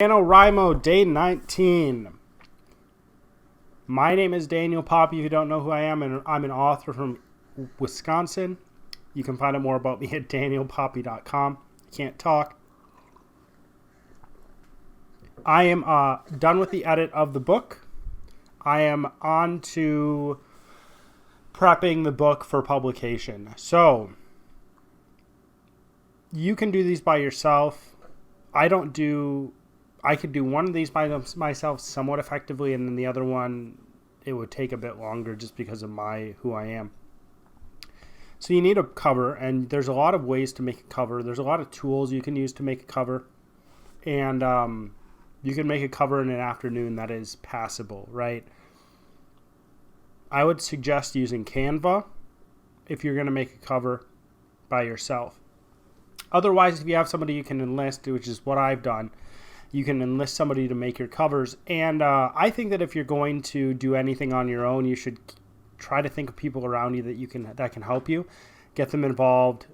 NaNoWrimo, day 19. My name is Daniel Poppie, if you don't know who I am, and I'm an author from Wisconsin. You can find out more about me at danielpoppie.com. Can't talk. I am done with the edit of the book. I am on to prepping the book for publication. So, you can do these by yourself. I could do one of these by myself somewhat effectively, and then the other one, it would take a bit longer just because of who I am. So you need a cover, and there's a lot of ways to make a cover. There's a lot of tools you can use to make a cover, and you can make a cover in an afternoon that is passable, right? I would suggest using Canva if you're going to make a cover by yourself. Otherwise, if you have somebody you can enlist, which is what I've done, you can enlist somebody to make your covers. And I think that if you're going to do anything on your own, you should try to think of people around you that can help you. Get them involved.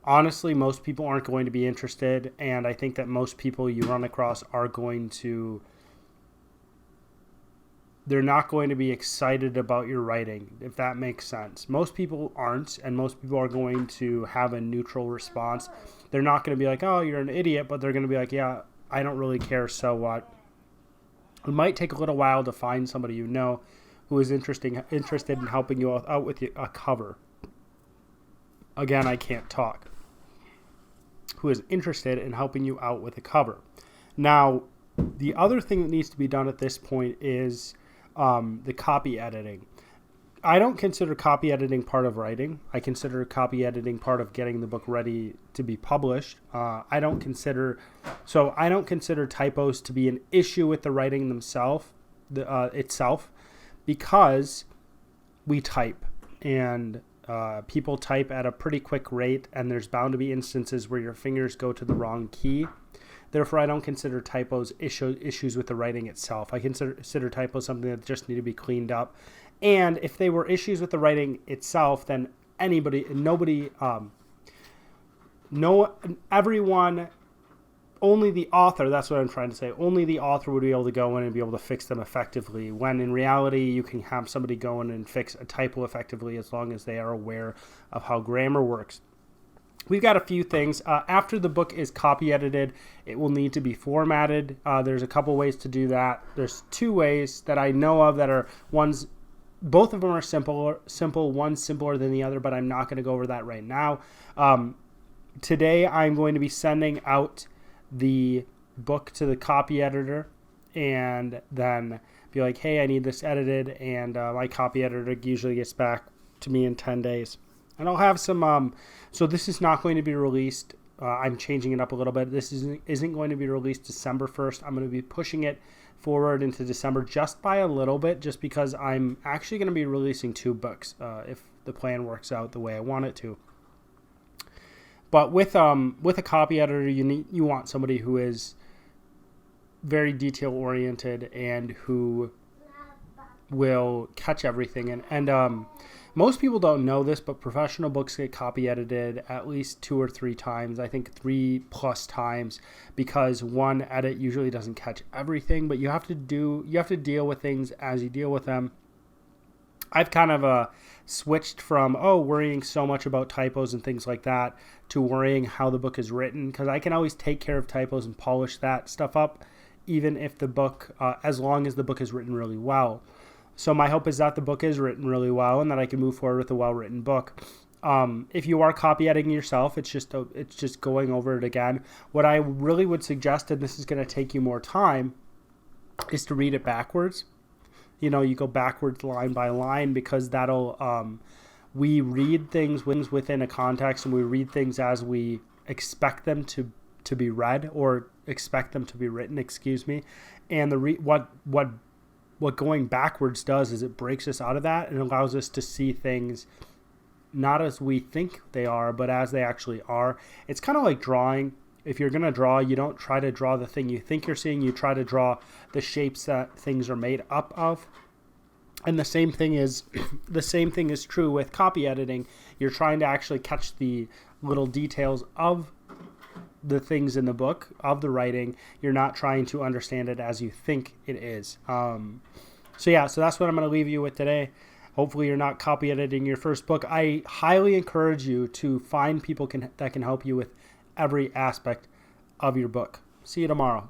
Honestly, most people aren't going to be interested, and I think that most people you run across they're not going to be excited about your writing, if that makes sense. Most people aren't, and most people are going to have a neutral response. They're not going to be like, oh, you're an idiot, but they're going to be like, yeah, I don't really care, so what? It might take a little while to find somebody you know who is interested in helping you out with a cover. Again, I can't talk. Who is interested in helping you out with a cover. Now, the other thing that needs to be done at this point is the copy editing. I don't consider copy editing part of writing. I consider copy editing part of getting the book ready to be published. I don't consider typos to be an issue with the writing itself, because we type, and people type at a pretty quick rate, and there's bound to be instances where your fingers go to the wrong key. Therefore, I don't consider typos issues with the writing itself. I consider typos something that just need to be cleaned up. And if they were issues with the writing itself, then everyone, only the author, that's what I'm trying to say, only the author would be able to go in and be able to fix them effectively, when in reality you can have somebody go in and fix a typo effectively as long as they are aware of how grammar works. We've got a few things. After the book is copy edited, it will need to be formatted. There's a couple ways to do that. There's two ways that I know of that are both of them are simple. One's simpler than the other, but I'm not going to go over that right now. Today, I'm going to be sending out the book to the copy editor, and then be like, hey, I need this edited, and my copy editor usually gets back to me in 10 days. And I'll have some, so this is not going to be released. I'm changing it up a little bit. This isn't going to be released December 1st. I'm going to be pushing it forward into December just by a little bit, just because I'm actually going to be releasing 2 books if the plan works out the way I want it to. But with a copy editor, you want somebody who is very detail oriented and who will catch everything. And most people don't know this, but professional books get copy edited at least 2 or 3 times. I think 3+ times, because one edit usually doesn't catch everything, but you have to deal with things as you deal with them. I've kind of switched from worrying so much about typos and things like that to worrying how the book is written, because I can always take care of typos and polish that stuff up, even if the book, as long as the book is written really well. So my hope is that the book is written really well and that I can move forward with a well-written book. If you are copy editing yourself, it's just going over it again. What I really would suggest, and this is going to take you more time, is to read it backwards. You go backwards line by line, because that'll we read things within a context, and we read things as we expect them to be read, or expect them to be written, and what going backwards does is it breaks us out of that and allows us to see things not as we think they are, but as they actually are. It's kind of like drawing. If you're going to draw, you don't try to draw the thing you think you're seeing. You try to draw the shapes that things are made up of. And the same thing is true with copy editing. You're trying to actually catch the little details of the things in the book of the writing. You're not trying to understand it as you think it is. So that's what I'm going to leave you with today. Hopefully you're not copy editing your first book. I highly encourage you to find people that can help you with every aspect of your book. See you tomorrow.